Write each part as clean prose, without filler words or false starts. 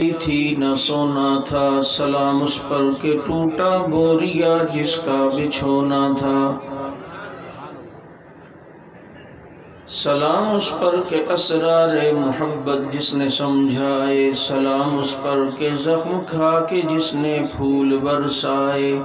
تھی نہ سونا تھا، سلام اس پر کہ ٹوٹا بوریا جس کا بچھونا تھا۔ سلام اس پر کہ اسرار محبت جس نے سمجھائے، سلام اس پر کہ زخم کھا کے جس نے پھول برسائے۔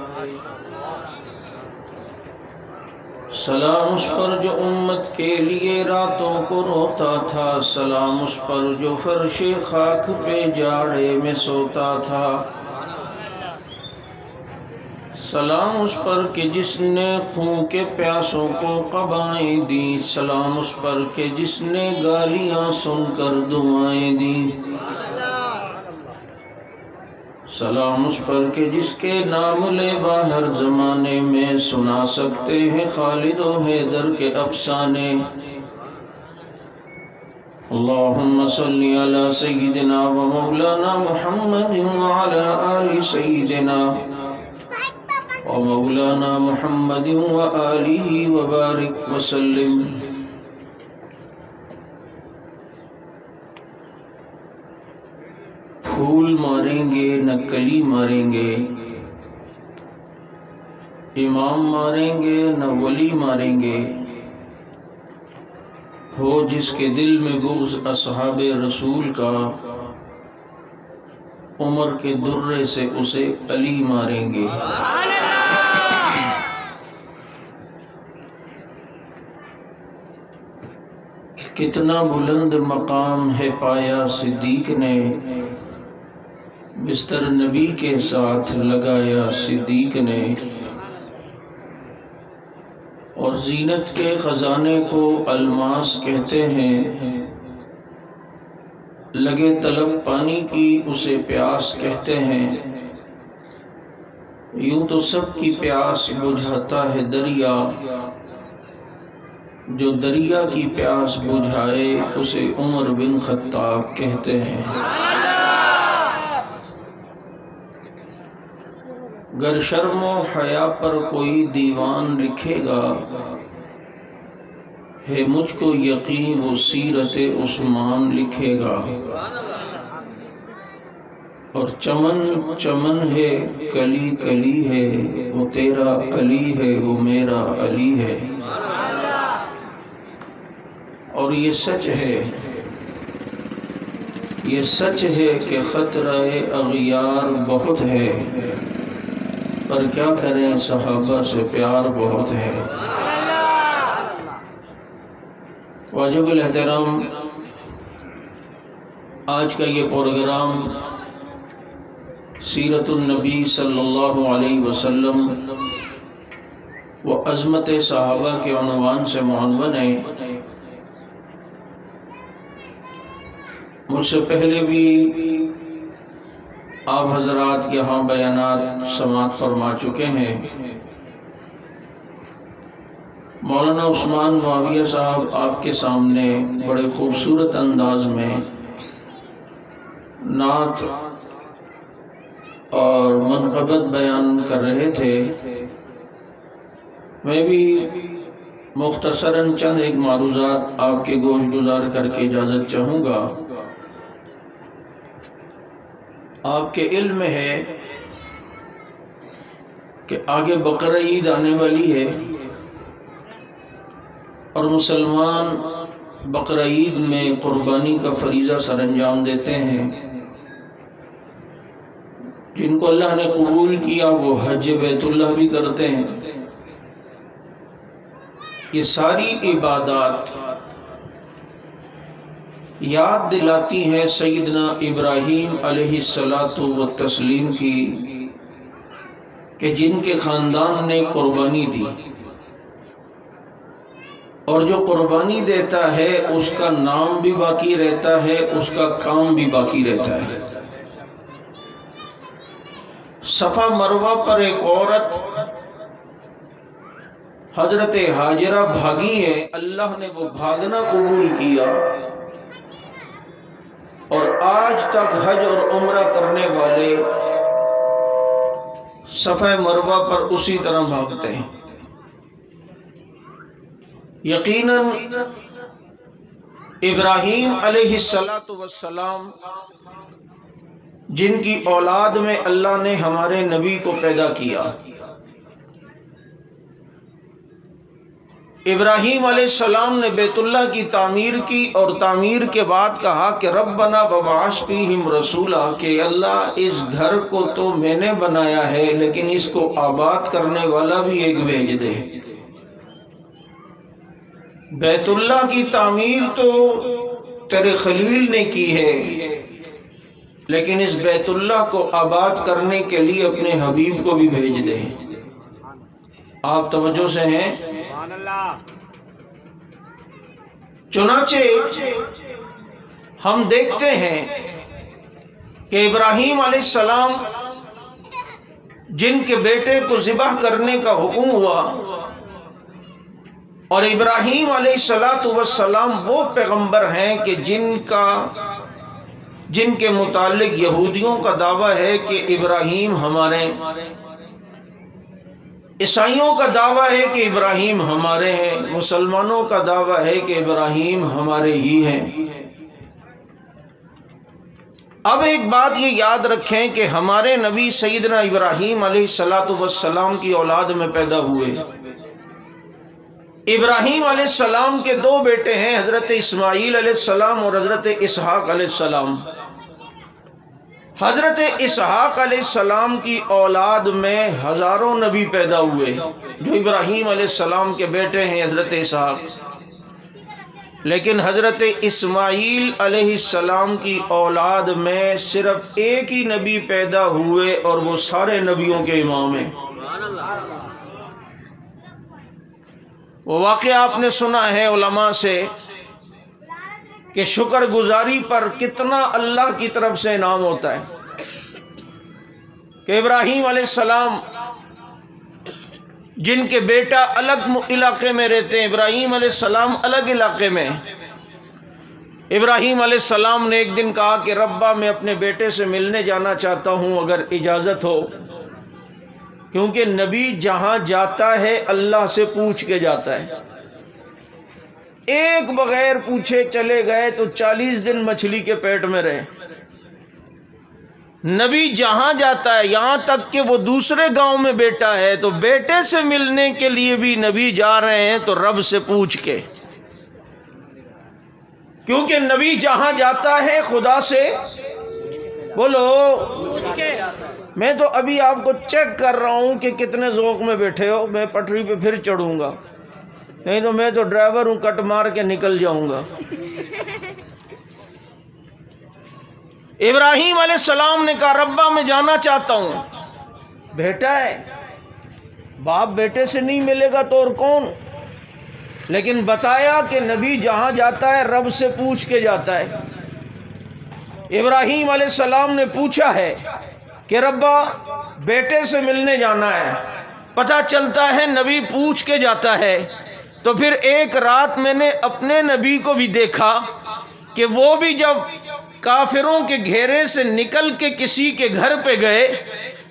سلام اس پر جو امت کے لیے راتوں کو روتا تھا، سلام اس پر جو فرش خاک پہ جاڑے میں سوتا تھا۔ سلام اس پر کہ جس نے خون کے پیاسوں کو قبائیں دیں، سلام اس پر کہ جس نے گالیاں سن کر دعائیں دیں۔ سلام اس پر کہ جس کے نام لیوا ہر زمانے میں سنا سکتے ہیں خالد و حیدر کے افسانے۔ اللہم صلی علی سیدنا و مولانا محمد وعلی آل سیدنا و مولانا محمد و آلہ وبارک وسلم۔ پھول ماریں گے نہ کلی ماریں گے، امام ماریں گے نہ ولی ماریں گے، ہو جس کے دل میں بغض اصحاب رسول کا، عمر کے درے سے اسے علی ماریں گے۔ کتنا بلند مقام ہے پایا صدیق نے، بستر نبی کے ساتھ لگایا صدیق نے، اور زینت کے خزانے کو الماس کہتے ہیں، لگے طلب پانی کی اسے پیاس کہتے ہیں۔ یوں تو سب کی پیاس بجھاتا ہے دریا، جو دریا کی پیاس بجھائے اسے عمر بن خطاب کہتے ہیں۔ گر شرم و حیا پر کوئی دیوان لکھے گا، ہے مجھ کو یقین وہ سیرت عثمان لکھے گا۔ اور چمن چمن ہے کلی کلی ہے، وہ تیرا علی ہے وہ میرا علی ہے۔ اور یہ سچ ہے، یہ سچ ہے کہ خطرہ اغیار بہت ہے، پر کیا کریں صحابہ سے پیار بہت ہے۔ واجب الاحترام، آج کا یہ پروگرام سیرت النبی صلی اللہ علیہ وسلم و عظمت صحابہ کے عنوان سے معنون ہے۔ مجھ سے پہلے بھی آپ حضرات یہاں بیانات سماعت فرما چکے ہیں۔ مولانا عثمان معاویہ صاحب آپ کے سامنے بڑے خوبصورت انداز میں نعت اور منقبت بیان کر رہے تھے۔ میں بھی مختصراً چند ایک معروضات آپ کے گوش گزار کر کے اجازت چاہوں گا۔ آپ کے علم میں ہے کہ آگے بقرہ عید آنے والی ہے، اور مسلمان بقرہ عید میں قربانی کا فریضہ سر انجام دیتے ہیں۔ جن کو اللہ نے قبول کیا وہ حج بیت اللہ بھی کرتے ہیں۔ یہ ساری عبادات یاد دلاتی ہیں سیدنا ابراہیم علیہ السلام کی، کہ جن کے خاندان نے قربانی دی، اور جو قربانی دیتا ہے اس کا نام بھی باقی رہتا ہے، اس کا کام بھی باقی رہتا ہے۔ صفا مروہ پر ایک عورت حضرت ہاجرہ بھاگی ہے، اللہ نے وہ بھاگنا قبول کیا، اور آج تک حج اور عمرہ کرنے والے صفا مروہ پر اسی طرح بھاگتے ہیں۔ یقیناً ابراہیم علیہ السلام جن کی اولاد میں اللہ نے ہمارے نبی کو پیدا کیا۔ ابراہیم علیہ السلام نے بیت اللہ کی تعمیر کی اور تعمیر کے بعد کہا کہ ربنا وبعث فیہم رسولا، کہ اللہ اس گھر کو تو میں نے بنایا ہے لیکن اس کو آباد کرنے والا بھی ایک بھیج دے۔ بیت اللہ کی تعمیر تو تیرے خلیل نے کی ہے، لیکن اس بیت اللہ کو آباد کرنے کے لیے اپنے حبیب کو بھی بھیج دے۔ آپ توجہ سے ہیں؟ چنانچہ ہم دیکھتے ہیں کہ ابراہیم علیہ السلام جن کے بیٹے کو ذبح کرنے کا حکم ہوا، اور ابراہیم علیہ السلام وہ پیغمبر ہیں کہ جن کے متعلق یہودیوں کا دعویٰ ہے کہ ابراہیم ہمارے، عیسائیوں کا دعویٰ ہے کہ ابراہیم ہمارے ہیں، مسلمانوں کا دعویٰ ہے کہ ابراہیم ہمارے ہی ہیں۔ اب ایک بات یہ یاد رکھیں کہ ہمارے نبی سیدنا ابراہیم علیہ السلام کی اولاد میں پیدا ہوئے۔ ابراہیم علیہ السلام کے دو بیٹے ہیں، حضرت اسماعیل علیہ السلام اور حضرت اسحاق علیہ السلام۔ حضرت اسحاق علیہ السلام کی اولاد میں ہزاروں نبی پیدا ہوئے، جو ابراہیم علیہ السلام کے بیٹے ہیں حضرت اسحاق، لیکن حضرت اسماعیل علیہ السلام کی اولاد میں صرف ایک ہی نبی پیدا ہوئے اور وہ سارے نبیوں کے امام ہیں۔ وہ واقعہ آپ نے سنا ہے علماء سے کہ شکر گزاری پر کتنا اللہ کی طرف سے انعام ہوتا ہے، کہ ابراہیم علیہ السلام جن کے بیٹا الگ علاقے میں رہتے ہیں، ابراہیم علیہ السلام الگ علاقے میں، ابراہیم علیہ السلام نے ایک دن کہا کہ ربا میں اپنے بیٹے سے ملنے جانا چاہتا ہوں اگر اجازت ہو، کیونکہ نبی جہاں جاتا ہے اللہ سے پوچھ کے جاتا ہے۔ ایک بغیر پوچھے چلے گئے تو 40 دن مچھلی کے پیٹ میں رہے۔ نبی جہاں جاتا ہے، یہاں تک کہ وہ دوسرے گاؤں میں بیٹا ہے تو بیٹے سے ملنے کے لیے بھی نبی جا رہے ہیں تو رب سے پوچھ کے، کیونکہ نبی جہاں جاتا ہے خدا سے بولو پوچھ کے۔ میں تو ابھی آپ کو چیک کر رہا ہوں کہ کتنے ذوق میں بیٹھے ہو، میں پٹری پہ پھر چڑھوں گا، نہیں تو میں تو ڈرائیور ہوں، کٹ مار کے نکل جاؤں گا۔ ابراہیم علیہ السلام نے کہا ربا میں جانا چاہتا ہوں، بیٹا ہے، باپ بیٹے سے نہیں ملے گا تو اور کون، لیکن بتایا کہ نبی جہاں جاتا ہے رب سے پوچھ کے جاتا ہے۔ ابراہیم علیہ السلام نے پوچھا ہے کہ ربا بیٹے سے ملنے جانا ہے، پتہ چلتا ہے نبی پوچھ کے جاتا ہے۔ تو پھر ایک رات میں نے اپنے نبی کو بھی دیکھا کہ وہ بھی جب کافروں کے گھیرے سے نکل کے کسی کے گھر پہ گئے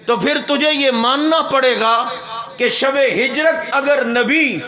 تو پھر تجھے یہ ماننا پڑے گا کہ شب ہجرت اگر نبی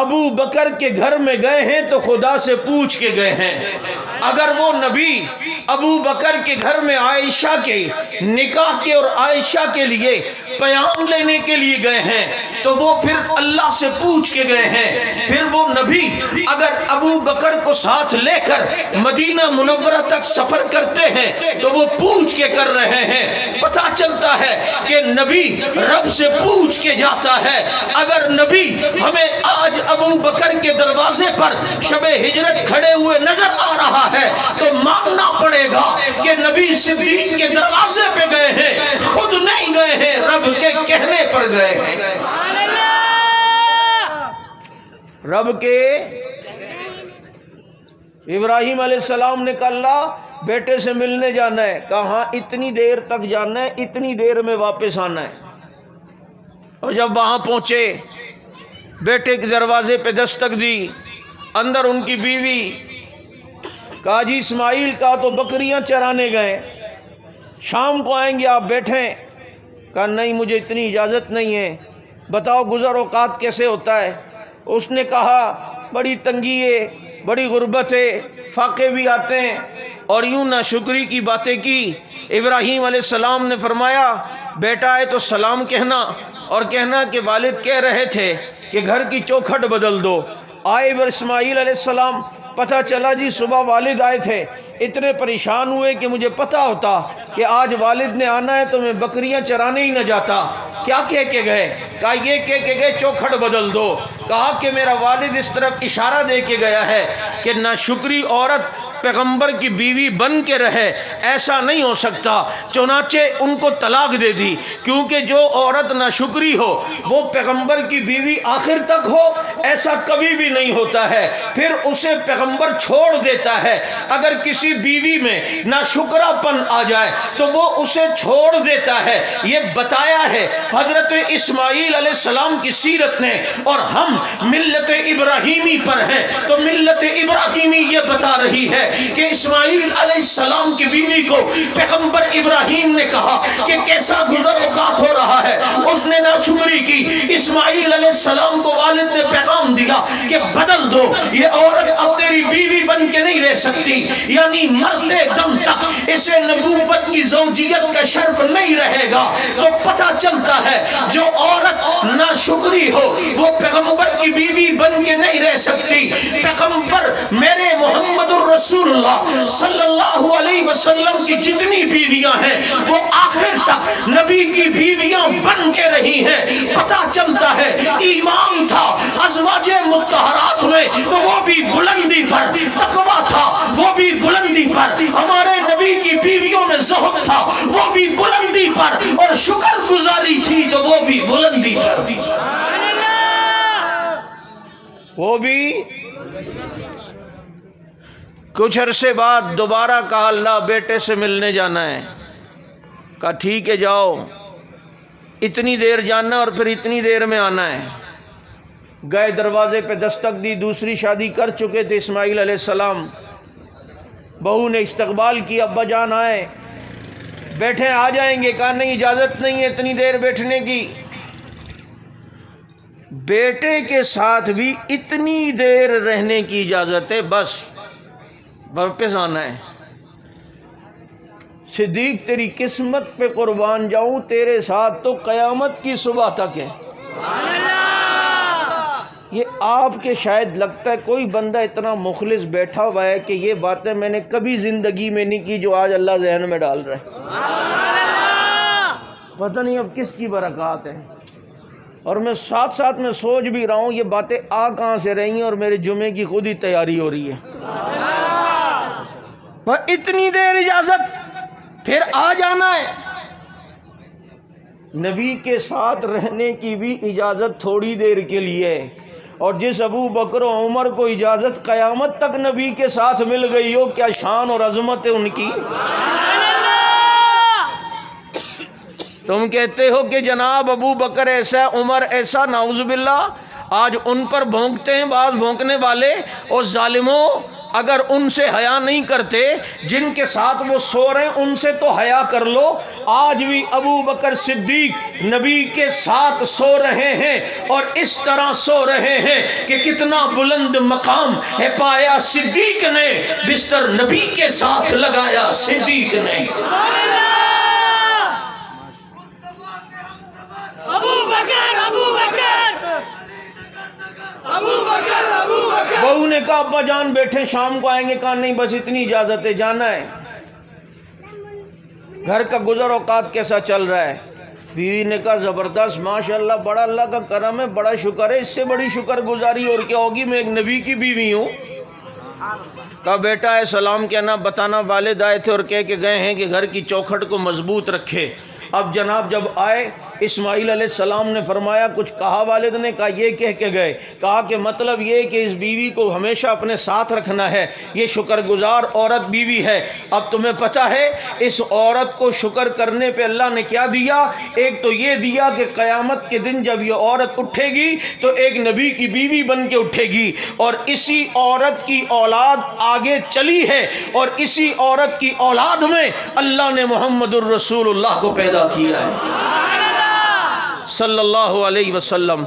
ابو بکر کے گھر میں گئے ہیں تو خدا سے پوچھ کے گئے ہیں، اگر وہ نبی ابو بکر کے گھر میں عائشہ کے نکاح کے اور عائشہ کے لیے پیام لینے کے لیے گئے ہیں تو وہ پھر اللہ سے پوچھ کے گئے ہیں۔ پھر وہ نبی اگر ابو بکر کو ساتھ لے کر مدینہ منورہ تک سفر کرتے ہیں تو وہ پوچھ کے کر رہے ہیں۔ پتہ چلتا ہے کہ نبی رب سے پوچھ کے جاتا ہے۔ اگر نبی ہمیں آج ابو بکر کے دروازے پر شب ہجرت کھڑے ہوئے نظر آ رہا ہے تو ماننا پڑے گا کہ نبی صدیق کے دروازے پہ گئے ہیں، خود نہیں گئے ہیں، رب کے کہنے پر گئے ہیں۔ رب کے ابراہیم علیہ السلام نے کہا اللہ بیٹے سے ملنے جانا ہے، کہاں اتنی دیر تک جانا ہے، اتنی دیر میں واپس آنا ہے۔ اور جب وہاں پہنچے بیٹے کے دروازے پہ دستک دی، اندر ان کی بیوی، کہا جی اسماعیل کا تو بکریاں چرانے گئے، شام کو آئیں گے آپ بیٹھیں۔ کہا نہیں مجھے اتنی اجازت نہیں ہے، بتاؤ گزر اوقات کیسے ہوتا ہے۔ اس نے کہا بڑی تنگی ہے، بڑی غربت ہے، فاقے بھی آتے ہیں، اور یوں ناشکری کی باتیں کی۔ ابراہیم علیہ السلام نے فرمایا بیٹا ہے تو سلام کہنا اور کہنا کہ والد کہہ رہے تھے کہ گھر کی چوکھٹ بدل دو۔ آئے اسماعیل علیہ السلام، پتہ چلا جی صبح والد آئے تھے، اتنے پریشان ہوئے کہ مجھے پتہ ہوتا کہ آج والد نے آنا ہے تو میں بکریاں چرانے ہی نہ جاتا۔ کیا کہہ کے گئے؟ کہا یہ کہہ کے گئے چوکھٹ بدل دو۔ کہا کہ میرا والد اس طرف اشارہ دے کے گیا ہے کہ ناشکری عورت پیغمبر کی بیوی بن کے رہے، ایسا نہیں ہو سکتا، چنانچہ ان کو طلاق دے دی، کیونکہ جو عورت ناشکری ہو وہ پیغمبر کی بیوی آخر تک ہو، ایسا کبھی بھی نہیں ہوتا ہے، پھر اسے پیغمبر چھوڑ دیتا ہے۔ اگر کسی بیوی میں ناشکرا پن آ جائے تو وہ اسے چھوڑ دیتا ہے۔ یہ بتایا ہے حضرت اسماعیل علیہ السلام کی سیرت نے، اور ہم ملت ابراہیمی پر ہیں تو ملت ابراہیمی یہ بتا رہی ہے کہ اسماعیل علیہ السلام کی بیوی کو پیغمبر ابراہیم نے کہا کہ کیسا گزر اوقات ہو رہا ہے، اس نے ناشکری کی۔ اسماعیل علیہ السلام کو والد نے پیغام دیا کہ بدل دو، یہ عورت اب تیری بیوی بن کے نہیں رہ سکتی، یعنی مرتے دم تک اسے نبوت کی زوجیت کا شرف نہیں رہے گا۔ تو پتہ چلتا ہے جو عورت ناشکری ہو وہ پیغمبر کی بیوی بن کے نہیں رہ سکتی۔ پیغمبر میرے محمد الرسول اللہ صلی اللہ علیہ وسلم کی جتنی بیویاں ہیں وہ آخر تک نبی کی بیویاں بن کے رہی ہیں۔ پتہ چلتا ہے ایمان تھا ازواج مطہرات میں تو وہ بھی بلندی پر، تقویٰ تھا وہ بھی بلندی پر، ہمارے نبی کی بیویوں میں زہد تھا وہ بھی بلندی پر، اور شکر گزاری تھی تو وہ بھی بلندی پر، وہ بھی۔ کچھ عرصے بعد دوبارہ کہا اللہ بیٹے سے ملنے جانا ہے۔ کہا ٹھیک ہے جاؤ، اتنی دیر جانا اور پھر اتنی دیر میں آنا ہے۔ گئے، دروازے پہ دستک دی، دوسری شادی کر چکے تھے اسماعیل علیہ السلام۔ بہو نے استقبال کی، ابا جان آئے، بیٹھے آ جائیں گے۔ کہا نہیں اجازت نہیں ہے اتنی دیر بیٹھنے کی۔ بیٹے کے ساتھ بھی اتنی دیر رہنے کی اجازت ہے، بس واپس آنا ہے۔ صدیق تیری قسمت پہ قربان جاؤں، تیرے ساتھ تو قیامت کی صبح تک ہے۔ یہ آپ کے شاید لگتا ہے کوئی بندہ اتنا مخلص بیٹھا ہوا ہے کہ یہ باتیں میں نے کبھی زندگی میں نہیں کی جو آج اللہ ذہن میں ڈال رہا ہے۔ پتہ نہیں اب کس کی برکات ہے۔ اور میں ساتھ ساتھ میں سوچ بھی رہا ہوں یہ باتیں آ کہاں سے رہی ہیں، اور میرے جمعے کی خود ہی تیاری ہو رہی ہے۔ اتنی دیر اجازت، پھر آ جانا ہے۔ نبی کے ساتھ رہنے کی بھی اجازت تھوڑی دیر کے لیے، اور جس ابو بکر و عمر کو اجازت قیامت تک نبی کے ساتھ مل گئی ہو، کیا شان اور عظمت ہے ان کی۔ تم کہتے ہو کہ جناب ابو بکر ایسا، عمر ایسا، نعوذ باللہ، آج ان پر بھونکتے ہیں بعض بھونکنے والے۔ اور ظالموں، اگر ان سے حیا نہیں کرتے جن کے ساتھ وہ سو رہے ہیں، ان سے تو حیا کر لو۔ آج بھی ابو بکر صدیق نبی کے ساتھ سو رہے ہیں، اور اس طرح سو رہے ہیں کہ کتنا بلند مقام ہے پایا صدیق نے، بستر نبی کے ساتھ لگایا صدیق نے۔ بہو نے کہا ابا جان بیٹھے شام کو آئیں گے۔ کہا نہیں بس اتنی اجازت ہے، جانا ہے۔ گھر کا گزر اوقات کیسا چل رہا ہے؟ بیوی نے کہا زبردست، ماشاءاللہ، بڑا اللہ کا کرم ہے، بڑا شکر ہے، اس سے بڑی شکر گزاری اور کیا ہوگی، میں ایک نبی کی بیوی ہوں۔ کہا بیٹا ہے سلام کہنا، بتانا والد آئے تھے اور کہہ کے گئے ہیں کہ گھر کی چوکھٹ کو مضبوط رکھے۔ اب جناب جب آئے اسماعیل علیہ السلام نے فرمایا کچھ کہا والد نے؟ کہا یہ کہہ کے گئے۔ کہا کہ مطلب یہ کہ اس بیوی کو ہمیشہ اپنے ساتھ رکھنا ہے، یہ شکر گزار عورت بیوی ہے۔ اب تمہیں پتہ ہے اس عورت کو شکر کرنے پہ اللہ نے کیا دیا؟ ایک تو یہ دیا کہ قیامت کے دن جب یہ عورت اٹھے گی تو ایک نبی کی بیوی بن کے اٹھے گی، اور اسی عورت کی اولاد آگے چلی ہے، اور اسی عورت کی اولاد میں اللہ نے محمد الرسول اللہ کو پیدا کیا ہے صلی اللہ علیہ وسلم۔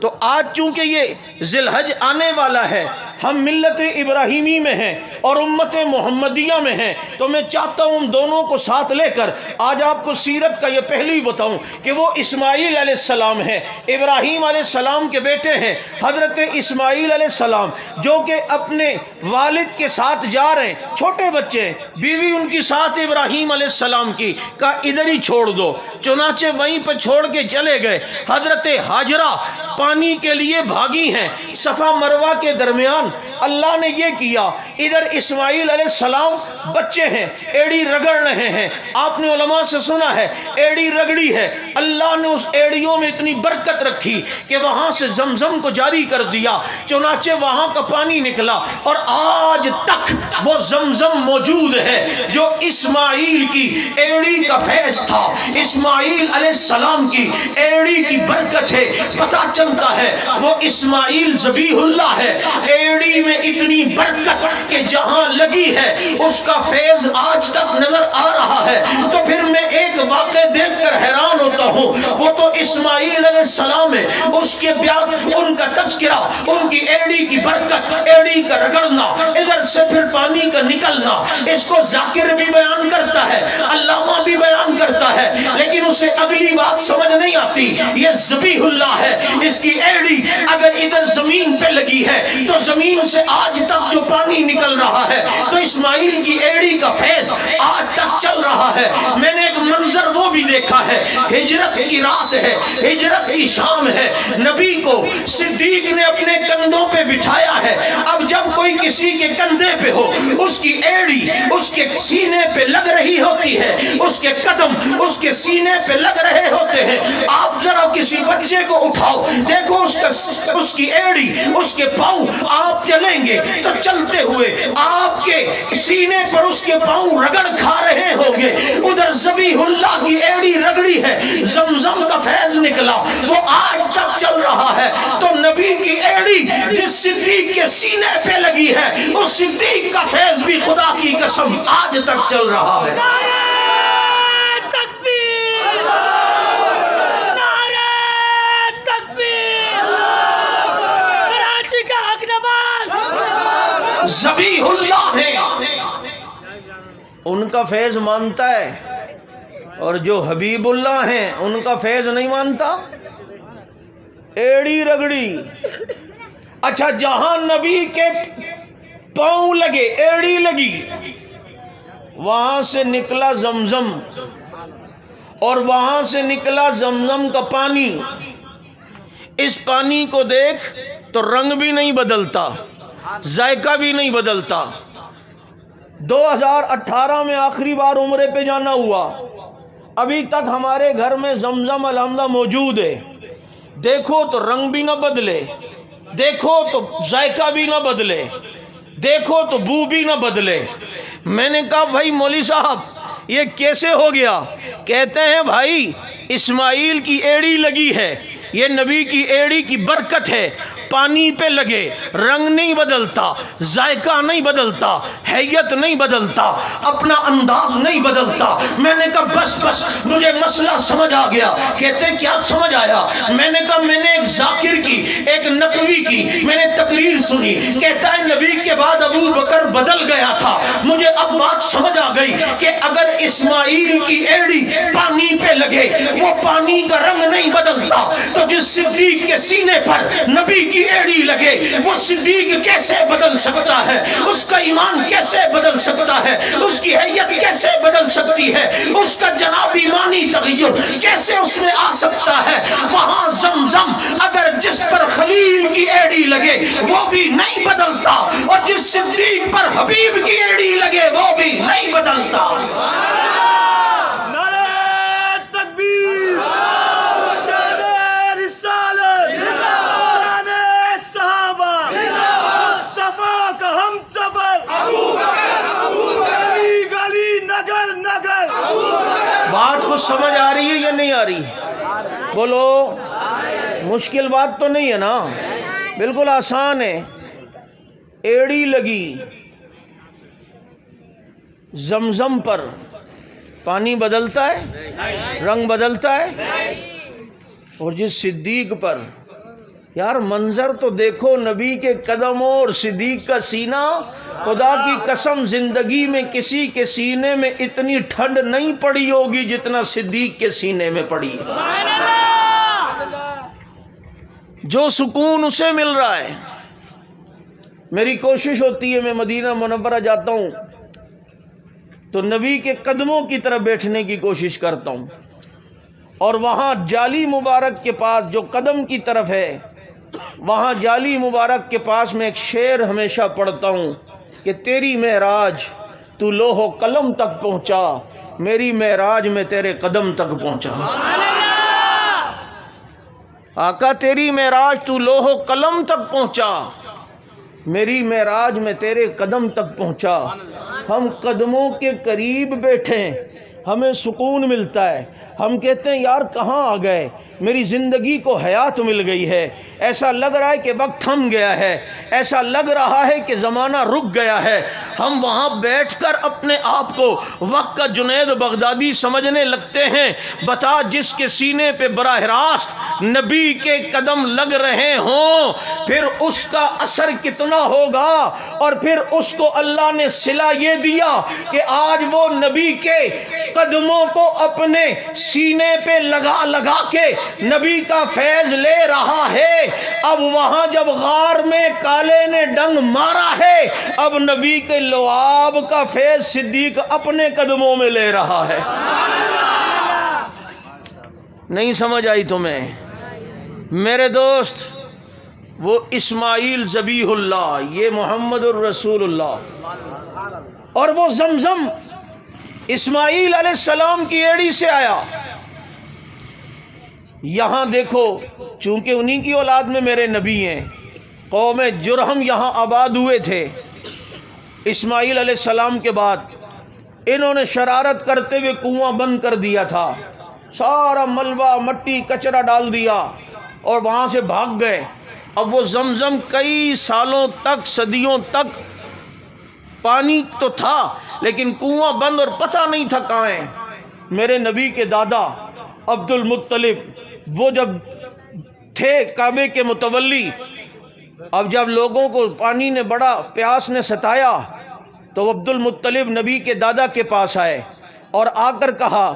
تو آج چونکہ یہ ذی الحج آنے والا ہے، ہم ملت ابراہیمی میں ہیں اور امت محمدیہ میں ہیں، تو میں چاہتا ہوں دونوں کو ساتھ لے کر آج آپ کو سیرت کا یہ پہلو بتاؤں کہ وہ اسماعیل علیہ السلام ہیں، ابراہیم علیہ السلام کے بیٹے ہیں حضرت اسماعیل علیہ السلام، جو کہ اپنے والد کے ساتھ جا رہے ہیں، چھوٹے بچے ہیں، بیوی ان کی ساتھ ابراہیم علیہ السلام کی، کہا ادھر ہی چھوڑ دو، چنانچہ وہیں پہ چھوڑ کے چلے گئے۔ حضرت ہاجرہ پانی کے لیے بھاگی ہیں، صفا مروہ کے درمیان اللہ نے یہ کیا، ادھر اسماعیل علیہ السلام بچے ہیں، ایڑی رگڑ رہے ہیں، آپ نے علماء سے سنا ہے ایڑی رگڑی ہے، اللہ نے اس ایڑیوں میں اتنی برکت رکھی کہ وہاں سے زمزم کو جاری کر دیا، چنانچہ وہاں کا پانی نکلا، اور آج تک وہ زمزم موجود ہے جو اسماعیل کی ایڑی کا فیض تھا، اسماعیل علیہ السلام کی ایڑی کی برکت ہے۔ پتہ چلتا ہے وہ اسماعیل ذبیح اللہ ہے، ایڑی میں اتنی برکت کہ جہاں لگی ہے اس کا فیض آج تک نظر آ رہا ہے۔ تو پھر میں ایک واقعہ دیکھ کر حیران ہوتا ہوں، وہ تو اسماعیل علیہ السلام ہے، اس کے بیان، ان کا تذکرہ، ان کی ایڑی کی برکت، ایڑی کا رگڑنا، ادھر سے پھر پانی کا نکلنا، اس کو ذاکر بھی بیان کرتا ہے، علامہ بھی بیان کرتا ہے، لیکن اسے اگلی بات سمجھ نہیں آتی، یہ ذبیح اللہ ہے، اس کی ایڑی اگر ادھر زمین پہ لگی ہے تو زمین سے آج تک جو پانی نکل رہا ہے، تو اسماعیل کی ایڑی کا فیض آج تک چل رہا ہے۔ میں نے ایک منظر وہ بھی دیکھا ہے، ہجرت کی رات ہے، ہجرت کی شام ہے، نبی کو صدیق نے اپنے کندھوں پہ بٹھایا ہے، اب جب کوئی کسی کے کندھے پہ ہو، اس کی ایڑی اس کے سینے پہ لگ رہی ہوتی ہے، اس کے قدم اس کے سینے پہ لگ رہے ہوتے ہیں، آپ ذرا کسی بچے کو اٹھاؤ، دیکھو اس کی ایڑی، اس کے پاؤں، آپ چلیں گے تو چلتے ہوئے آپ کے سینے پر اس کے پاؤں رگڑ کھا رہے ہوگے، ادھر ذبیح اللہ کی ایڑی رگڑی ہے، زمزم کا فیض نکلا، وہ آج تک چل رہا ہے۔ تو نبی کی ایڑی جس صدیق کے سینے پہ لگی ہے، اس صدیق کا فیض بھی خدا کی قسم آج تک چل رہا ہے۔ ذبیح اللہ ہے، ان کا فیض مانتا ہے، اور جو حبیب اللہ ہیں ان کا فیض نہیں مانتا، ایڑی رگڑی۔ اچھا، جہاں نبی کے پاؤں لگے، ایڑی لگی، وہاں سے نکلا زمزم، اور وہاں سے نکلا زمزم کا پانی، اس پانی کو دیکھ تو رنگ بھی نہیں بدلتا، ذائقہ بھی نہیں بدلتا۔ 2018 میں آخری بار عمرے پہ جانا ہوا، ابھی تک ہمارے گھر میں زمزم الحمدہ موجود ہے، دیکھو تو رنگ بھی نہ بدلے، دیکھو تو ذائقہ بھی نہ بدلے، دیکھو تو بو بھی نہ بدلے۔ میں نے کہا بھائی مولوی صاحب یہ کیسے ہو گیا؟ کہتے ہیں بھائی اسماعیل کی ایڑی لگی ہے، یہ نبی کی ایڑی کی برکت ہے، پانی پہ لگے، رنگ نہیں بدلتا، ذائقہ نہیں بدلتا، حیت نہیں بدلتا، اپنا انداز نہیں بدلتا۔ میں نے کہا بس مجھے مسئلہ سمجھ آ گیا۔ کہتے کیا سمجھ آیا؟ میں نے کہا میں نے ایک ذاکر کی، ایک نقوی کی میں نے تقریر سنی، کہتا ہے نبی کے بعد ابو بکر بدل گیا تھا، مجھے اب بات سمجھ آ گئی کہ اگر اسماعیل کی ایڑی پانی پہ لگے، وہ پانی کا رنگ نہیں بدلتا، تو جس صدیق کے سینے پر نبی کی ایڑی لگے، وہ صدیق کیسے بدل سکتا ہے؟ اس کا ایمان کیسے بدل سکتا ہے؟ اس کی حیت کیسے بدل سکتی ہے؟ اس کا جناب ایمانی تغیر کیسے اس میں آ سکتا ہے؟ وہاں زمزم اگر جس پر خلیل کی ایڑی لگے وہ بھی نہیں بدلتا، اور جس صدیق پر حبیب کی ایڑی لگے وہ بھی نہیں بدلتا۔ بات کو سمجھ آ رہی ہے یا نہیں آ رہی؟ بولو، مشکل بات تو نہیں ہے نا، بالکل آسان ہے۔ ایڑی لگی زمزم پر، پانی بدلتا ہے؟ رنگ بدلتا ہے؟ اور جس صدیق پر یار منظر تو دیکھو، نبی کے قدموں اور صدیق کا سینہ. خدا کی قسم زندگی میں کسی کے سینے میں اتنی ٹھنڈ نہیں پڑی ہوگی جتنا صدیق کے سینے میں پڑی. جو سکون اسے مل رہا ہے. میری کوشش ہوتی ہے میں مدینہ منورہ جاتا ہوں تو نبی کے قدموں کی طرف بیٹھنے کی کوشش کرتا ہوں، اور وہاں جالی مبارک کے پاس جو قدم کی طرف ہے، وہاں جالی مبارک کے پاس میں ایک شعر ہمیشہ پڑھتا ہوں کہ تیری معراج تو لوح و قلم تک پہنچا، میری معراج میں تیرے قدم تک پہنچا. آقا تیری معراج تو لوح و قلم تک پہنچا، میری معراج میں تیرے قدم تک پہنچا. ہم قدموں کے قریب بیٹھیں ہمیں سکون ملتا ہے. ہم کہتے ہیں یار کہاں آ گئے، میری زندگی کو حیات مل گئی ہے، ایسا لگ رہا ہے کہ وقت تھم گیا ہے، ایسا لگ رہا ہے کہ زمانہ رک گیا ہے. ہم وہاں بیٹھ کر اپنے آپ کو وقت کا جنید بغدادی سمجھنے لگتے ہیں. بتا جس کے سینے پہ براہ راست نبی کے قدم لگ رہے ہوں پھر اس کا اثر کتنا ہوگا. اور پھر اس کو اللہ نے صلہ یہ دیا کہ آج وہ نبی کے قدموں کو اپنے سینے پہ لگا لگا کے نبی کا فیض لے رہا ہے. اب وہاں جب غار میں کالے نے ڈنگ مارا ہے، اب نبی کے لعاب کا فیض صدیق اپنے قدموں میں لے رہا ہے. نہیں سمجھ آئی تمہیں میرے دوست؟ وہ اسماعیل ذبیح اللہ، یہ محمد الرسول اللہ. اور وہ زمزم اسماعیل علیہ السلام کی ایڑی سے آیا. یہاں دیکھو چونکہ انہی کی اولاد میں میرے نبی ہیں، قوم جرہم یہاں آباد ہوئے تھے. اسماعیل علیہ السلام کے بعد انہوں نے شرارت کرتے ہوئے کنواں بند کر دیا تھا، سارا ملبہ مٹی کچرا ڈال دیا اور وہاں سے بھاگ گئے. اب وہ زمزم کئی سالوں تک، صدیوں تک پانی تو تھا لیکن کنواں بند اور پتہ نہیں تھا کہاں ہے. میرے نبی کے دادا عبد المطلب وہ جب تھے کعبے کے متولی، اب جب لوگوں کو پانی نے بڑا پیاس نے ستایا تو عبد المطلب نبی کے دادا کے پاس آئے اور آ کر کہا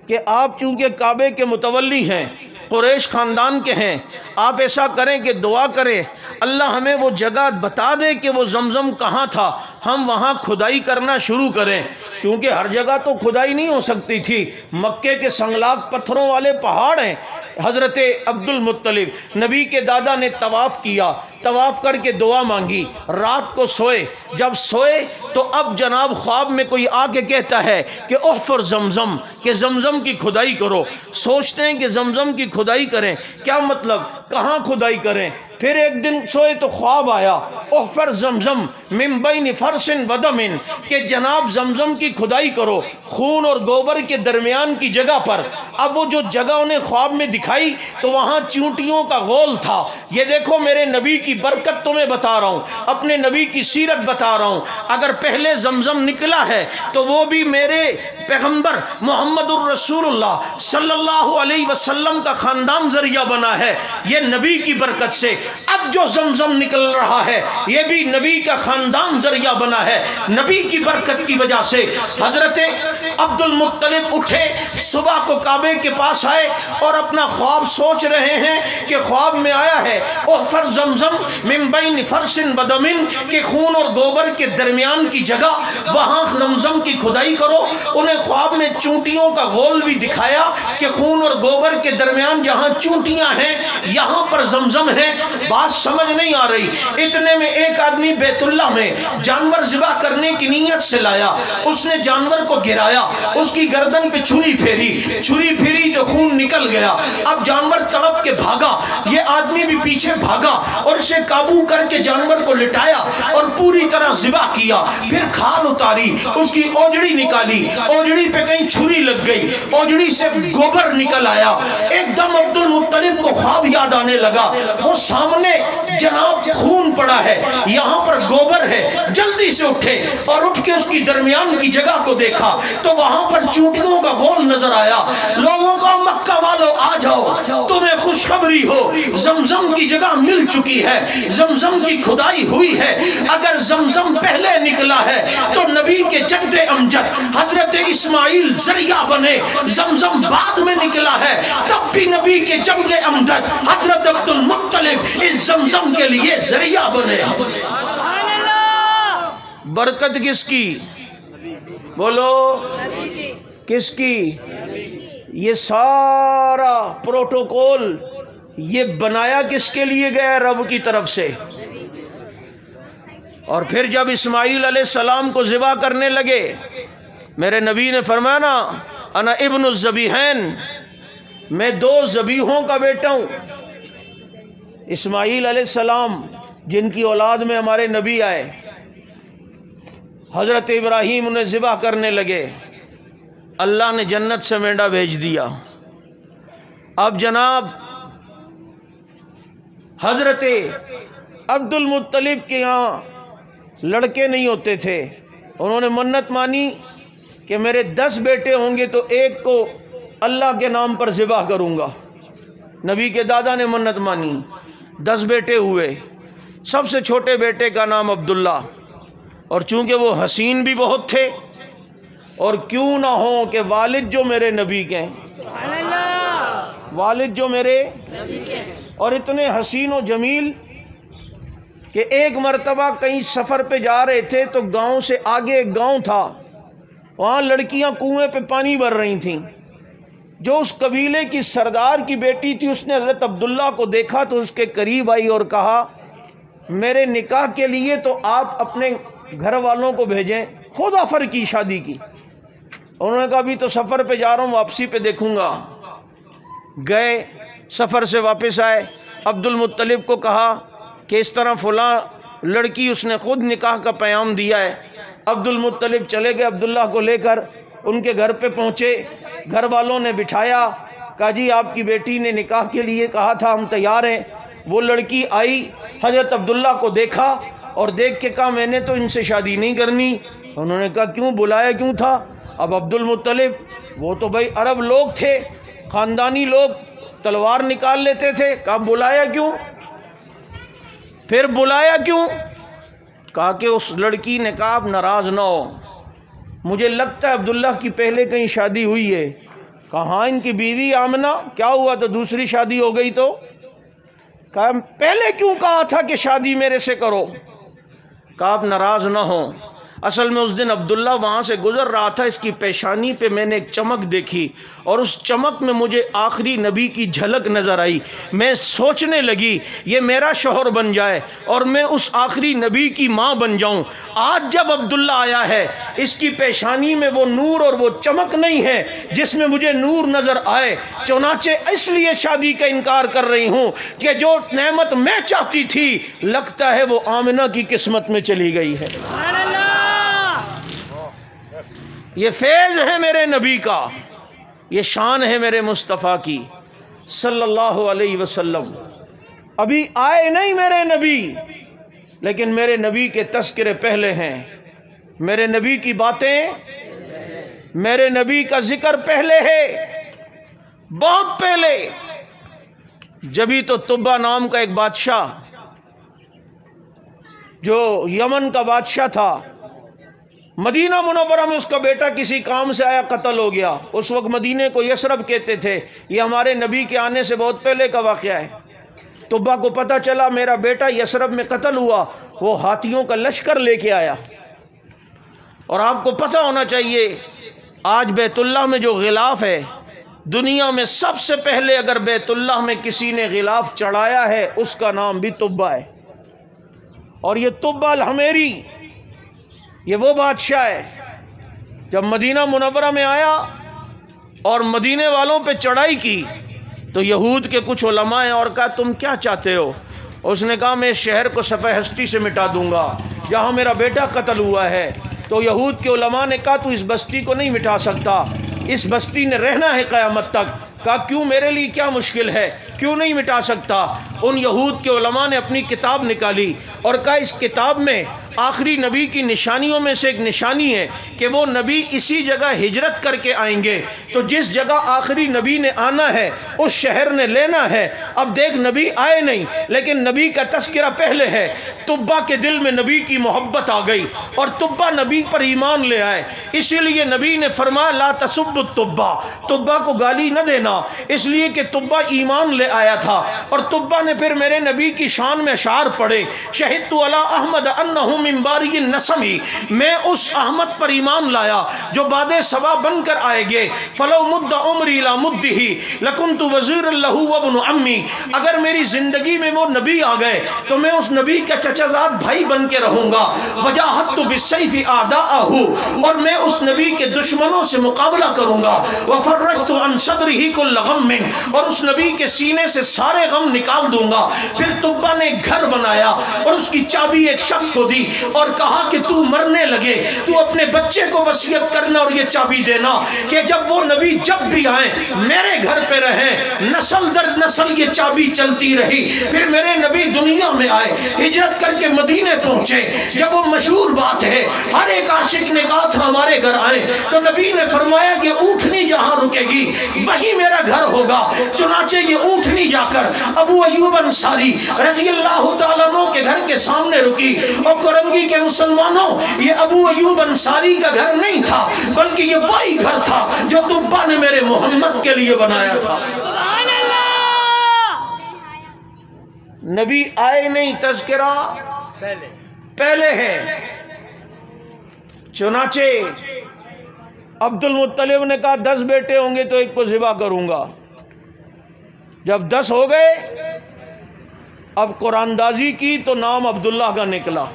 کہ آپ چونکہ کعبے کے متولی ہیں، قریش خاندان کے ہیں، آپ ایسا کریں کہ دعا کریں اللہ ہمیں وہ جگہ بتا دے کہ وہ زمزم کہاں تھا، ہم وہاں کھدائی کرنا شروع کریں. کیونکہ ہر جگہ تو کھدائی نہیں ہو سکتی تھی، مکے کے سنگلاق پتھروں والے پہاڑ ہیں. حضرت عبد المطلب نبی کے دادا نے طواف کیا، طواف کر کے دعا مانگی، رات کو سوئے. جب سوئے تو اب جناب خواب میں کوئی آ کے کہتا ہے کہ احفر زمزم، کہ زمزم کی کھدائی کرو. سوچتے ہیں کہ زمزم کی کھدائی کریں، کیا مطلب، کہاں کھدائی کریں؟ پھر ایک دن سوئے تو خواب آیا احفر زمزم من بین فرس و دم، کہ جناب زمزم کی کھدائی کرو خون اور گوبر کے درمیان کی جگہ پر. اب وہ جو جگہ انہیں خواب میں دکھائی تو وہاں چونٹیوں کا غول تھا. یہ دیکھو میرے نبی کی برکت تمہیں بتا رہا ہوں، اپنے نبی کی سیرت بتا رہا ہوں. اگر پہلے زمزم نکلا ہے تو وہ بھی میرے پیغمبر محمد الرسول اللہ صلی اللہ علیہ وسلم کا خاندان ذریعہ بنا ہے، یہ نبی کی برکت سے. اب جو زمزم نکل رہا ہے یہ بھی نبی کا خاندان ذریعہ بنا ہے، نبی کی برکت کی وجہ سے. حضرت عبد المطلب اٹھے، صبح کو کعبے کے پاس آئے اور اپنا خواب سوچ رہے ہیں کہ خواب میں آیا ہے احفر زمزم من بین فرس و دم، کہ خون اور گوبر کے درمیان کی جگہ وہاں زمزم کی کھدائی کرو. انہیں خواب میں چونٹیوں کا غول بھی دکھایا کہ خون اور گوبر کے درمیان جہاں چونٹیاں ہیں یہاں پر زمزم ہے. بات سمجھ نہیں آ رہی. اتنے میں ایک آدمی بیت اللہ میں جانور ذبح کرنے کی نیت سے لایا، اس نے جانور کو گرایا، اس کی گردن پہ چھری پھیری تو خون نکل گیا. اب جانور تڑپ کے بھاگا، یہ آدمی بھی پیچھے بھاگا اور اسے قابو کر کے جانور کو لٹایا اور پوری طرح ذبح کیا. پھر کھال اتاری، اس کی اوجڑی نکالی، اوجڑی پہ کہیں چھری لگ گئی، اوجڑی سے گوبر نکل آیا. ایک دم عبد المطلب کو خواب یاد آنے لگا، وہ سامنے جناب خون پڑا ہے، یہاں پر گوبر ہے. جلدی سے اٹھے اور اٹھ کے اس کی درمیان کی جگہ کو دیکھا تو وہاں پر چونٹیوں کا غول نظر آیا. لوگوں کو مکہ والوں آ جاؤ، تمہیں خوشخبری ہو، زمزم کی جگہ مل چکی ہے، زمزم کی کھدائی ہوئی ہے۔ اگر زمزم پہلے نکلا ہے تو نبی کے جد امجد حضرت اسماعیل ذریعہ بنے، زمزم بعد میں نکلا ہے تب بھی نبی کے جد امجد حضرت عبد المطلب اس زمزم کے لیے ذریعہ بنے۔ برکت کس کی؟ بولو کس کی؟ یہ سارا پروٹوکول یہ بنایا کس کے لیے گیا؟ رب کی طرف سے۔ اور پھر جب اسماعیل علیہ السلام کو ذبح کرنے لگے، میرے نبی نے فرمایا نا انا ابن الذبیحین، میں دو ذبیحوں کا بیٹا ہوں۔ اسماعیل علیہ السلام جن کی اولاد میں ہمارے نبی آئے، حضرت ابراہیم انہیں ذبح کرنے لگے، اللہ نے جنت سے مینڈا بھیج دیا۔ اب جناب حضرت عبد المطلب کے یہاں لڑکے نہیں ہوتے تھے، انہوں نے منت مانی کہ میرے 10 بیٹے ہوں گے تو ایک کو اللہ کے نام پر ذبح کروں گا۔ نبی کے دادا نے منت مانی، 10 بیٹے ہوئے، سب سے چھوٹے بیٹے کا نام عبداللہ، اور چونکہ وہ حسین بھی بہت تھے، اور کیوں نہ ہو کہ والد جو میرے نبی کے ہیں، والد جو میرے اور اتنے حسین و جمیل کہ ایک مرتبہ کہیں سفر پہ جا رہے تھے تو گاؤں سے آگے ایک گاؤں تھا، وہاں لڑکیاں کنویں پہ پانی بھر رہی تھیں۔ جو اس قبیلے کی سردار کی بیٹی تھی اس نے حضرت عبداللہ کو دیکھا تو اس کے قریب آئی اور کہا میرے نکاح کے لیے تو آپ اپنے گھر والوں کو بھیجیں، خود آفر کی شادی کی۔ انہوں نے کہا ابھی تو سفر پہ جا رہا ہوں، واپسی پہ دیکھوں گا۔ گئے، سفر سے واپس آئے، عبد المطلب کو کہا کہ اس طرح فلاں لڑکی اس نے خود نکاح کا پیام دیا ہے۔ عبد المطلب چلے گئے عبداللہ کو لے کر، ان کے گھر پہ پہنچے، گھر والوں نے بٹھایا، کہا جی آپ کی بیٹی نے نکاح کے لیے کہا تھا، ہم تیار ہیں۔ وہ لڑکی آئی، حضرت عبداللہ کو دیکھا اور دیکھ کے کہا میں نے تو ان سے شادی نہیں کرنی۔ انہوں نے کہا کیوں، بلایا کیوں تھا؟ اب عبد المطلب وہ تو بھائی عرب لوگ تھے، خاندانی لوگ، تلوار نکال لیتے تھے، کہا بلایا کیوں؟ پھر بلایا کیوں؟ کہا کہ اس لڑکی نے کہا آپ ناراض نہ ہو، مجھے لگتا ہے عبداللہ کی پہلے کہیں شادی ہوئی ہے۔ کہا ہاں ان کی بیوی آمنہ، کیا ہوا تو دوسری شادی ہو گئی تو؟ کہا پہلے کیوں کہا تھا کہ شادی میرے سے کرو؟ کہا آپ ناراض نہ ہوں، اصل میں اس دن عبداللہ وہاں سے گزر رہا تھا، اس کی پیشانی پہ میں نے ایک چمک دیکھی اور اس چمک میں مجھے آخری نبی کی جھلک نظر آئی۔ میں سوچنے لگی یہ میرا شوہر بن جائے اور میں اس آخری نبی کی ماں بن جاؤں۔ آج جب عبداللہ آیا ہے، اس کی پیشانی میں وہ نور اور وہ چمک نہیں ہے جس میں مجھے نور نظر آئے، چنانچہ اس لیے شادی کا انکار کر رہی ہوں کہ جو نعمت میں چاہتی تھی لگتا ہے وہ آمنہ کی قسمت میں چلی گئی ہے۔ یہ فیض ہے میرے نبی کا، یہ شان ہے میرے مصطفیٰ کی صلی اللہ علیہ وسلم۔ ابھی آئے نہیں میرے نبی، لیکن میرے نبی کے تذکرے پہلے ہیں، میرے نبی کی باتیں، میرے نبی کا ذکر پہلے ہے، بہت پہلے۔ جبھی تو طبہ نام کا ایک بادشاہ جو یمن کا بادشاہ تھا، مدینہ منورہ میں اس کا بیٹا کسی کام سے آیا، قتل ہو گیا۔ اس وقت مدینے کو یثرب کہتے تھے، یہ ہمارے نبی کے آنے سے بہت پہلے کا واقعہ ہے۔ طبہ کو پتہ چلا میرا بیٹا یثرب میں قتل ہوا، وہ ہاتھیوں کا لشکر لے کے آیا۔ اور آپ کو پتہ ہونا چاہیے آج بیت اللہ میں جو غلاف ہے، دنیا میں سب سے پہلے اگر بیت اللہ میں کسی نے غلاف چڑھایا ہے اس کا نام بھی طبہ ہے۔ اور یہ طبہ الحمیری، یہ وہ بادشاہ ہے جب مدینہ منورہ میں آیا اور مدینے والوں پہ چڑھائی کی تو یہود کے کچھ علماء ہیں اور کہا تم کیا چاہتے ہو؟ اس نے کہا میں اس شہر کو صفحہ ہستی سے مٹا دوں گا جہاں میرا بیٹا قتل ہوا ہے۔ تو یہود کے علماء نے کہا تو اس بستی کو نہیں مٹا سکتا، اس بستی نے رہنا ہے قیامت تک۔ کہا کیوں، میرے لیے کیا مشکل ہے، کیوں نہیں مٹا سکتا؟ ان یہود کے علماء نے اپنی کتاب نکالی اور کہا اس کتاب میں آخری نبی کی نشانیوں میں سے ایک نشانی ہے کہ وہ نبی اسی جگہ ہجرت کر کے آئیں گے. تو جس جگہ آخری نبی نے آنا ہے اس شہر نے لینا ہے. اب دیکھ نبی آئے نہیں لیکن نبی کا تذکرہ پہلے ہے. طبہ کے دل میں نبی کی محبت آ گئی اور طبہ نبی پر ایمان لے آئے. اسی لیے نبی نے فرمایا لا تسب الطبہ، طبہ کو گالی نہ دینا، اس لیے کہ طبہ ایمان لے آیا تھا. اور طبہ نے پھر میرے نبی کی شان میں اشعار پڑھے، شہدت علی احمد انہ من باری النسم، میں اس احمد پر ایمان لایا جو باد صبا بن کر آئے گے. فلو مد عمری لا مدہ لکنت وزیر لہ وابن عمی، اگر میری زندگی میں وہ نبی آ گئے تو میں اس نبی کا چچا زاد بھائی بن کے رہوں گا. وجاہدت بالسیف اعداءہ، اور میں اس نبی کے دشمنوں سے مقابلہ کروں گا. وفرجت عن صدرہ کل غم، اور اس نبی کے سینے سے سارے غم نکال دوں گا. پھر طبہ نے گھر بنایا اور اس کی چابی ایک شخص کو دی اور کہا کہ تو مرنے لگے تو اپنے بچے کو وصیت کرنا اور یہ چابی دینا کہ جب وہ نبی جب بھی آئیں میرے گھر پہ رہیں، نسل در نسل یہ چابی چلتی رہی. پھر میرے نبی دنیا میں آئے، ہجرت کر کے مدینے پہنچے. جب وہ مشہور بات ہے ہر ایک عاشق نے کہا تھا ہمارے گھر آئیں، تو نبی نے فرمایا کہ اونٹنی جہاں رکے گی وہی میرا گھر ہوگا. چنانچہ یہ اونٹنی جا کر ابو ایوب انصاری رضی اللہ تعالیٰ عنہ کے گھر کے سامنے رکی. اور کرنگی کے مسلمانوں، یہ ابو ایوب انصاری کا گھر نہیں تھا بلکہ یہ وہی گھر تھا جو طبہ نے میرے محمد کے لیے بنایا تھا. نبی آئے نہیں، تذکرہ پہلے ہے. چنانچہ عبد المطلب نے کہا 10 بیٹے ہوں گے تو ایک کو ذبح کروں گا. جب 10 ہو گئے اب قرآن دازی کی تو نام عبداللہ کا نکلا.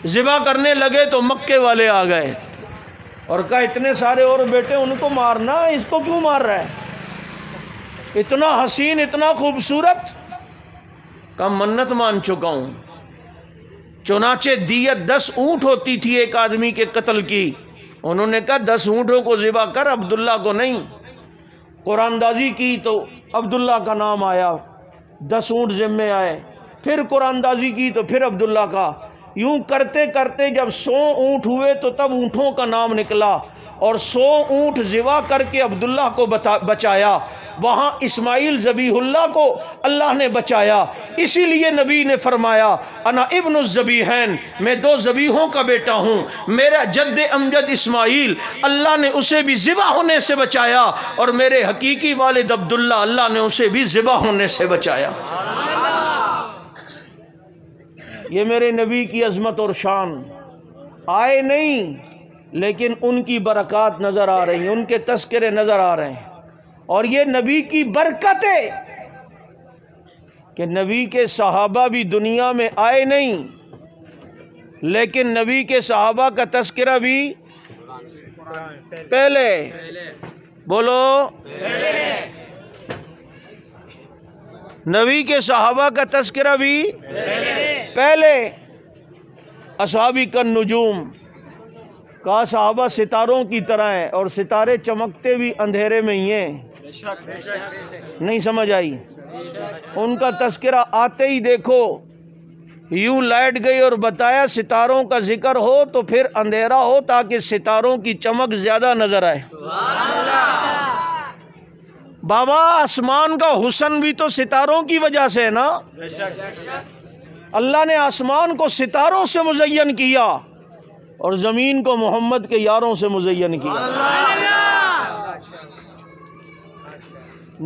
ذبح کرنے لگے تو مکے والے آ گئے اور کہا اتنے سارے اور بیٹے ان کو مارنا، اس کو کیوں مار رہا ہے؟ اتنا حسین، اتنا خوبصورت. کا منت مان چکا ہوں. چنانچہ دیت 10 اونٹ ہوتی تھی ایک آدمی کے قتل کی. انہوں نے کہا 10 اونٹوں کو ذبح کر، عبداللہ کو نہیں. قرآن دازی کی تو عبداللہ کا نام آیا، 10 اونٹ ذمے آئے. پھر قرآن دازی کی تو پھر عبداللہ کا. یوں کرتے کرتے جب 100 اونٹ ہوئے تو تب اونٹوں کا نام نکلا اور 100 اونٹ ذبح کر کے عبداللہ کو بچایا. وہاں اسماعیل ذبیح اللہ کو اللہ نے بچایا. اسی لیے نبی نے فرمایا انا ابن الذبیحین، میں 2 ذبیحوں کا بیٹا ہوں. میرا جد امجد اسماعیل اللہ نے اسے بھی ذبح ہونے سے بچایا اور میرے حقیقی والد عبداللہ اللہ نے اسے بھی ذبح ہونے سے بچایا. یہ میرے نبی کی عظمت اور شان. آئے نہیں لیکن ان کی برکات نظر آ رہی ہیں، ان کے تذکرے نظر آ رہے ہیں. اور یہ نبی کی برکت ہے کہ نبی کے صحابہ بھی دنیا میں آئے نہیں لیکن نبی کے صحابہ کا تذکرہ بھی پہلے. بولو نبی کے صحابہ کا تذکرہ بھی پہلے. اصحابی کالنجوم، کہا صحابہ ستاروں کی طرح ہیں اور ستارے چمکتے بھی اندھیرے میں ہی ہیں. نہیں سمجھ آئی؟ ان کا تذکرہ آتے ہی دیکھو یوں لائٹ گئی اور بتایا ستاروں کا ذکر ہو تو پھر اندھیرا ہو تاکہ ستاروں کی چمک زیادہ نظر آئے. بابا آسمان کا حسن بھی تو ستاروں کی وجہ سے ہے نا. اللہ نے آسمان کو ستاروں سے مزین کیا اور زمین کو محمد کے یاروں سے مزین کیا.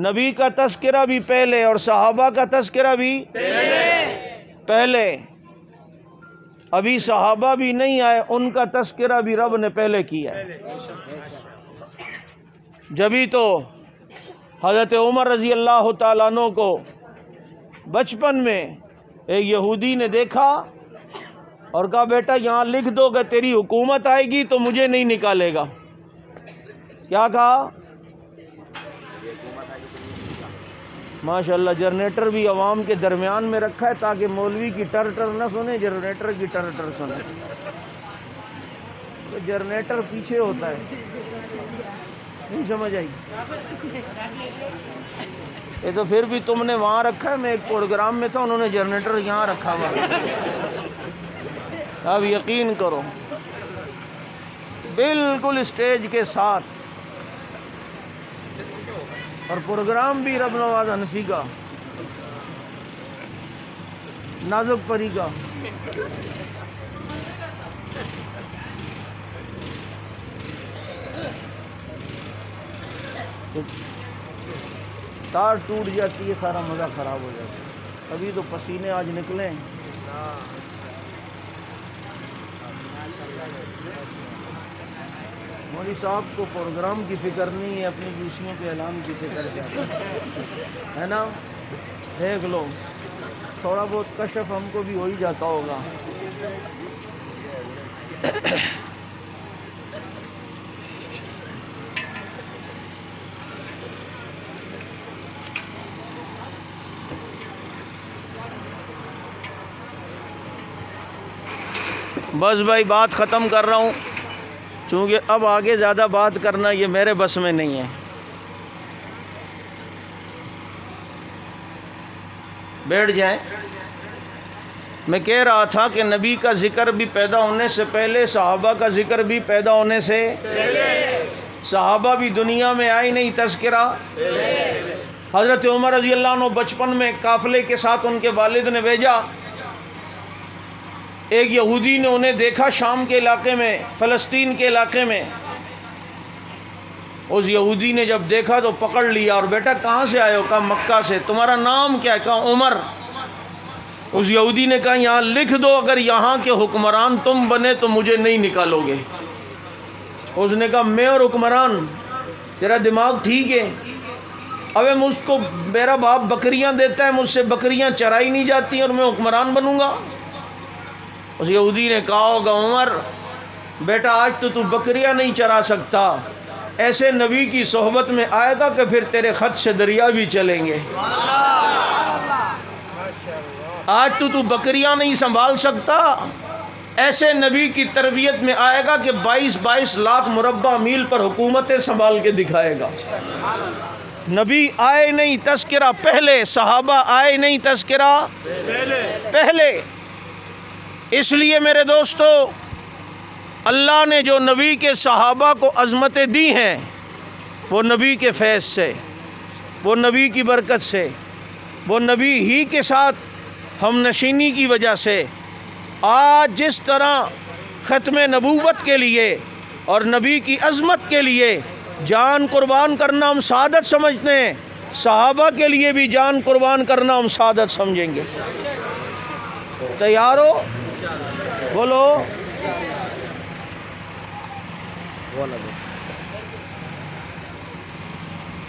نبی کا تذکرہ بھی پہلے اور صحابہ کا تذکرہ بھی پہلے. ابھی صحابہ بھی نہیں آئے، ان کا تذکرہ بھی رب نے پہلے کیا. جبھی تو حضرت عمر رضی اللہ تعالیٰ عنہ کو بچپن میں ایک یہودی نے دیکھا اور کہا بیٹا یہاں لکھ دو کہ تیری حکومت آئے گی تو مجھے نہیں نکالے گا. کیا کہا؟ ماشاءاللہ جنریٹر بھی عوام کے درمیان میں رکھا ہے تاکہ مولوی کی ٹر ٹر نہ سنے، جنریٹر کی ٹر ٹر سنے. جنریٹر پیچھے ہوتا ہے. نہیں سمجھ آئی؟ یہ تو پھر بھی تم نے وہاں رکھا ہے. میں ایک پروگرام میں تھا، انہوں نے جنریٹر یہاں رکھا ہوا. اب یقین کرو بالکل اسٹیج کے ساتھ، اور پروگرام بھی رب نواز حنفی کا، نازک پری کا۔ تار ٹوٹ جاتی ہے، سارا مزہ خراب ہو جاتا ہے۔ ابھی تو پسینے آج نکلے ہیں۔ مولوی صاحب کو پروگرام کی فکر نہیں ہے، اپنی جوسیوں کے اعلان کی فکر ہے نا؟ دیکھ لو، تھوڑا بہت کشف ہم کو بھی ہو ہی جاتا ہوگا۔ بس بھائی بات ختم کر رہا ہوں، چونکہ اب آگے زیادہ بات کرنا یہ میرے بس میں نہیں ہے۔ بیٹھ جائیں۔ میں کہہ رہا تھا کہ نبی کا ذکر بھی پیدا ہونے سے پہلے، صحابہ کا ذکر بھی پیدا ہونے سے پہلے، صحابہ بھی دنیا میں آئے نہیں، تذکرہ حضرت عمر رضی اللہ عنہ بچپن میں قافلے کے ساتھ ان کے والد نے بھیجا۔ ایک یہودی نے انہیں دیکھا شام کے علاقے میں، فلسطین کے علاقے میں۔ اس یہودی نے جب دیکھا تو پکڑ لیا، اور بیٹا کہاں سے آئے ہو؟ کہا مکہ سے۔ تمہارا نام کیا ہے؟ کہا عمر۔ اس یہودی نے کہا یہاں لکھ دو، اگر یہاں کے حکمران تم بنے تو مجھے نہیں نکالو گے۔ اس نے کہا میں اور حکمران؟ تیرا دماغ ٹھیک ہے؟ ابے مجھ کو میرا باپ بکریاں دیتا ہے، مجھ سے بکریاں چرائی نہیں جاتی اور میں حکمران بنوں گا؟ اس یہودی نے کہا ہوگا عمر بیٹا آج تو بکریاں نہیں چرا سکتا، ایسے نبی کی صحبت میں آئے گا کہ پھر تیرے خط سے دریا بھی چلیں گے۔ آج تو بکریاں نہیں سنبھال سکتا، ایسے نبی کی تربیت میں آئے گا کہ 22 لاکھ مربع میل پر حکومتیں سنبھال کے دکھائے گا۔ نبی آئے نہیں، تذکرہ پہلے، صحابہ آئے نہیں، تذکرہ پہلے۔ اس لیے میرے دوستو، اللہ نے جو نبی کے صحابہ کو عظمتیں دی ہیں، وہ نبی کے فیض سے، وہ نبی کی برکت سے، وہ نبی ہی کے ساتھ ہم نشینی کی وجہ سے آج جس طرح ختم نبوت کے لیے اور نبی کی عظمت کے لیے جان قربان کرنا ہم سعادت سمجھتے ہیں، صحابہ کے لیے بھی جان قربان کرنا ہم سعادت سمجھیں گے۔ تیار ہو؟ بولو۔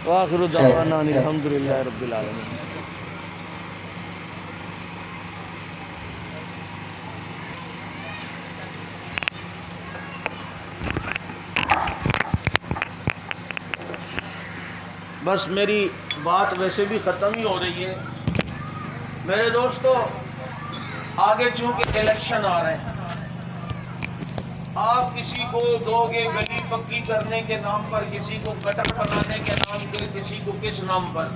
وآخر دعوانا الحمدللہ رب العالمین۔ بس میری بات ویسے بھی ختم ہی ہو رہی ہے میرے دوستو۔ آگے چونکہ الیکشن آ رہے ہیں، آپ کسی کو دو گے گلی پکی کرنے کے نام پر، کسی کو گٹر بنانے کے نام پر، کسی کو کس نام پر۔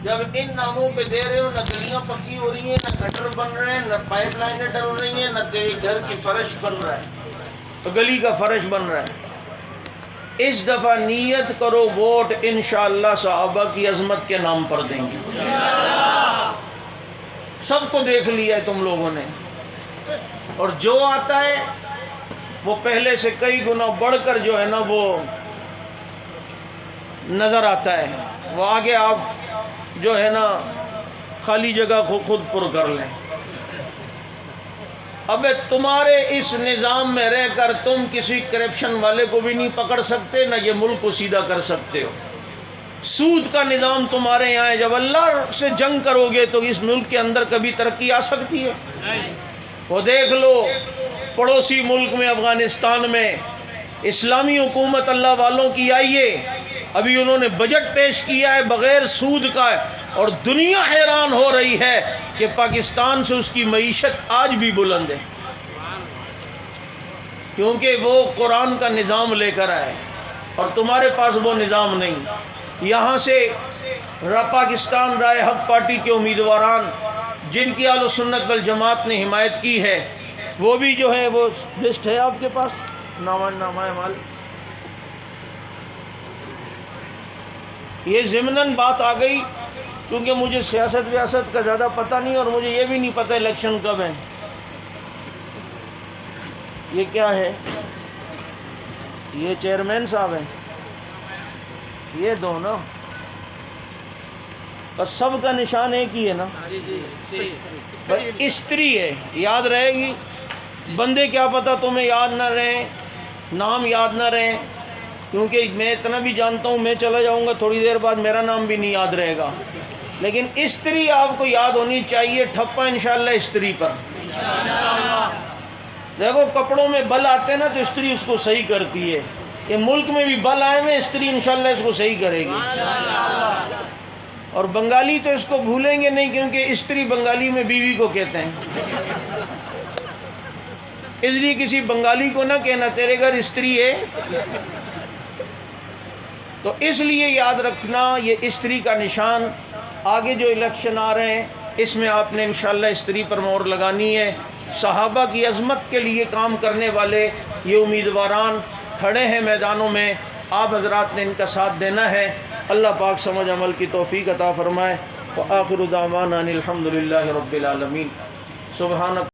جب ان ناموں پہ دے رہے ہو، نہ گلیاں پکی ہو رہی ہیں، نہ گٹر بن رہے ہیں، نہ پائپ لائنیں ڈل رہی ہیں، نہ تیرے گھر کی فرش بن رہا ہے، تو گلی کا فرش بن رہا ہے۔ اس دفعہ نیت کرو ووٹ انشاءاللہ صحابہ کی عظمت کے نام پر دیں گے۔ سب کو دیکھ لیا ہے تم لوگوں نے، اور جو آتا ہے وہ پہلے سے کئی گنا بڑھ کر جو ہے نا وہ نظر آتا ہے۔ وہ آگے آپ جو ہے نا خالی جگہ کو خود پر کر لیں۔ اب تمہارے اس نظام میں رہ کر تم کسی کرپشن والے کو بھی نہیں پکڑ سکتے، نہ یہ ملک کو سیدھا کر سکتے ہو۔ سود کا نظام تمہارے یہاں ہے، جب اللہ سے جنگ کرو گے تو اس ملک کے اندر کبھی ترقی آ سکتی ہے؟ وہ دیکھ لو پڑوسی ملک میں، افغانستان میں اسلامی حکومت اللہ والوں کی آئی ہے، ابھی انہوں نے بجٹ پیش کیا ہے بغیر سود کا، اور دنیا حیران ہو رہی ہے کہ پاکستان سے اس کی معیشت آج بھی بلند ہے، کیونکہ وہ قرآن کا نظام لے کر آئے اور تمہارے پاس وہ نظام نہیں۔ یہاں سے پاکستان رائے حق پارٹی کے امیدواران، جن کی اہل سنت والجماعت نے حمایت کی ہے، وہ بھی جو ہے وہ لسٹ ہے آپ کے پاس، نامہ اعمال. یہ ضمناً بات آ گئی کیونکہ مجھے سیاست ویاست کا زیادہ پتہ نہیں، اور مجھے یہ بھی نہیں پتہ الیکشن کب ہے. یہ کیا ہے؟ یہ چیئرمین صاحب ہیں، یہ دو نا، بس سب کا نشان ایک ہی ہے نا، استری ہے. یاد رہے گی. بندے کیا پتہ تمہیں یاد نہ رہیں، نام یاد نہ رہیں، کیونکہ میں اتنا بھی جانتا ہوں میں چلا جاؤں گا تھوڑی دیر بعد میرا نام بھی نہیں یاد رہے گا. لیکن استری آپ کو یاد ہونی چاہیے. ٹھپا انشاءاللہ استری پر. دیکھو کپڑوں میں بل آتے ہیں نا تو استری اس کو صحیح کرتی ہے. یہ ملک میں بھی بل آئے ہوئے، استری انشاءاللہ اس کو صحیح کرے گی. اور بنگالی تو اس کو بھولیں گے نہیں، کیونکہ استری بنگالی میں بیوی کو کہتے ہیں. اس لیے کسی بنگالی کو نہ کہنا تیرے گھر استری ہے. تو اس لیے یاد رکھنا یہ استری کا نشان. آگے جو الیکشن آ رہے ہیں اس میں آپ نے انشاءاللہ استری پر مہر لگانی ہے. صحابہ کی عظمت کے لیے کام کرنے والے یہ امیدواران کھڑے ہیں میدانوں میں، آپ حضرات نے ان کا ساتھ دینا ہے. اللہ پاک سمجھ عمل کی توفیق عطا فرمائے. وآخر دعوانا ان الحمد للہ رب العالمین. سبحانک